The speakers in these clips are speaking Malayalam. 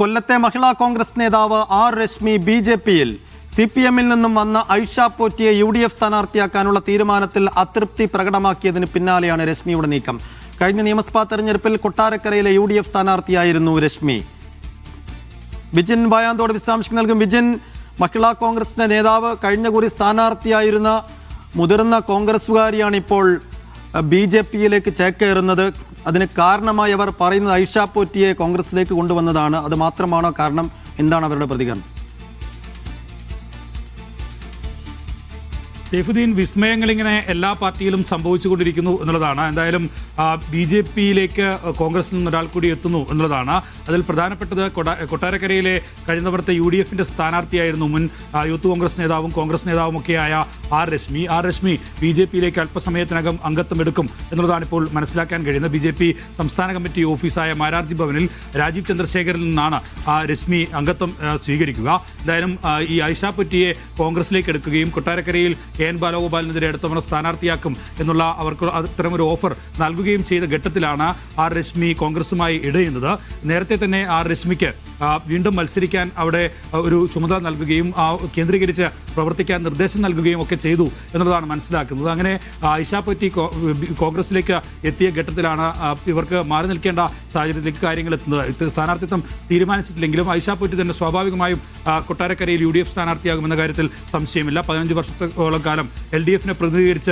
കൊല്ലത്തെ മഹിളാ കോൺഗ്രസ് നേതാവ് ആർ രശ്മി ബി.ജെ.പിയിൽ CPM-ൽ നിന്നും വന്ന ഐഷ പോറ്റിയെ UDF സ്ഥാനാർത്ഥിയാക്കാനുള്ള തീരുമാനത്തിൽ അതൃപ്തി പ്രകടമാക്കിയതിന് പിന്നാലെയാണ് രശ്മിയുടെ നീക്കം. കഴിഞ്ഞ നിയമസഭാ തെരഞ്ഞെടുപ്പിൽ കൊട്ടാരക്കരയിലെ UDF സ്ഥാനാർത്ഥിയായിരുന്നു രശ്മി. വിജിൻ വായാന്തോട് വിശദാംശങ്ങൾ നൽകും. വിജിൻ, മഹിളാ കോൺഗ്രസിന്റെ നേതാവ് കഴിഞ്ഞ കുറി സ്ഥാനാർത്ഥിയായിരുന്ന മുതിർന്ന കോൺഗ്രസുകാരിയാണ് ഇപ്പോൾ BJP-യിലേക്ക് ചേക്കേറുന്നത്. അതിന് കാരണമായി അവർ പറയുന്നത് ഐഷ പോറ്റിയെ കോൺഗ്രസിലേക്ക് കൊണ്ടുവന്നതാണ്. അത് മാത്രമാണോ കാരണം? എന്താണ് അവരുടെ പ്രതികരണം? സൈഫുദ്ദീൻ, വിസ്മയങ്ങൾ ഇങ്ങനെ എല്ലാ പാർട്ടിയിലും സംഭവിച്ചുകൊണ്ടിരിക്കുന്നു എന്നുള്ളതാണ്. എന്തായാലും BJP-യിലേക്ക് കോൺഗ്രസിൽ നിന്ന് ഒരാൾ കൂടി എത്തുന്നു എന്നുള്ളതാണ്. അതിൽ പ്രധാനപ്പെട്ടത് കൊട്ടാരക്കരയിലെ കഴിഞ്ഞ തവണത്തെ UDF-ന്റെ സ്ഥാനാർത്ഥിയായിരുന്നു മുൻ യൂത്ത് കോൺഗ്രസ് നേതാവും കോൺഗ്രസ് നേതാവുമൊക്കെയായ ആർ രശ്മി BJP-യിലേക്ക് അല്പസമയത്തിനകം അംഗത്വം എടുക്കും എന്നുള്ളതാണ് ഇപ്പോൾ മനസ്സിലാക്കാൻ കഴിയുന്നത്. BJP സംസ്ഥാന കമ്മിറ്റി ഓഫീസായ മാരാർജി ഭവനിൽ രാജീവ് ചന്ദ്രശേഖറിൽ നിന്നാണ് രശ്മി അംഗത്വം സ്വീകരിക്കുക. എന്തായാലും ഈ ഐഷ പോറ്റിയെ കോൺഗ്രസിലേക്ക് എടുക്കുകയും കൊട്ടാരക്കരയിൽ KN ബാലഗോപാലിനെതിരെ അടുത്ത തവണ സ്ഥാനാർത്ഥിയാക്കും എന്നുള്ള അവർക്ക് അത്തരമൊരു ഓഫർ നൽകുകയും ചെയ്ത ഘട്ടത്തിലാണ് ആർ രശ്മി കോൺഗ്രസുമായി ഇടയുന്നത്. നേരത്തെ തന്നെ ആർ രശ്മിക്ക് വീണ്ടും മത്സരിക്കാൻ അവിടെ ഒരു ചുമതല നൽകുകയും കേന്ദ്രീകരിച്ച് പ്രവർത്തിക്കാൻ നിർദ്ദേശം നൽകുകയും ഒക്കെ ചെയ്തു എന്നുള്ളതാണ് മനസ്സിലാക്കുന്നത്. അങ്ങനെ ഐഷ പോറ്റി കോൺഗ്രസിലേക്ക് എത്തിയ ഘട്ടത്തിലാണ് ഇവർക്ക് മാറി നിൽക്കേണ്ട സാഹചര്യത്തിലേക്ക് കാര്യങ്ങൾ എത്തുന്നത്. സ്ഥാനാർത്ഥിത്വം തീരുമാനിച്ചിട്ടില്ലെങ്കിലും ഐഷ പോറ്റി തന്നെ സ്വാഭാവികമായും കൊട്ടാരക്കരയിൽ UDF സ്ഥാനാർത്ഥിയാകുമെന്ന കാര്യത്തിൽ സംശയമില്ല. 15 വർഷത്തോളം കാലം LDF-നെ പ്രതിനിധീകരിച്ച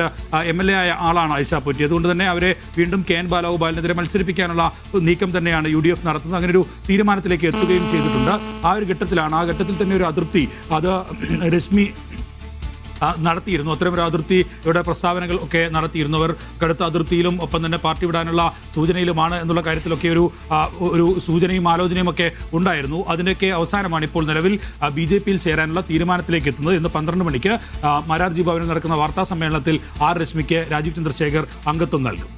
MLA ആയ ആളാണ് ഐഷ പോറ്റി. അതുകൊണ്ട് തന്നെ അവരെ വീണ്ടും KN ബാലഗോപാലിനെതിരെ മത്സരിപ്പിക്കാനുള്ള നീക്കം തന്നെയാണ് UDF നടത്തുന്നത്. അങ്ങനെ ഒരു തീരുമാനത്തിലേക്ക് എത്തുകയും ചെയ്തിട്ടുണ്ട്. ആ ഘട്ടത്തിൽ തന്നെ ഒരു അതൃപ്തി അത് രശ്മി നടത്തിയിരുന്നു. അത്തരമൊരു അതിർത്തിയുടെ പ്രസ്താവനകൾ ഒക്കെ നടത്തിയിരുന്നു. അവർ കടുത്ത അതിർത്തിയിലും ഒപ്പം തന്നെ പാർട്ടി വിടാനുള്ള സൂചനയിലുമാണ് എന്നുള്ള കാര്യത്തിലൊക്കെ ഒരു സൂചനയും ആലോചനയും ഒക്കെ ഉണ്ടായിരുന്നു. അതിൻ്റെയൊക്കെ അവസാനമാണ് ഇപ്പോൾ നിലവിൽ BJP-യിൽ ചേരാനുള്ള തീരുമാനത്തിലേക്ക് എത്തുന്നത്. ഇന്ന് 12 മണിക്ക് മാരാർജി ഭവനിൽ നടക്കുന്ന വാർത്താ സമ്മേളനത്തിൽ ആർ രശ്മിക്ക് രാജീവ് ചന്ദ്രശേഖർ അംഗത്വം നൽകും.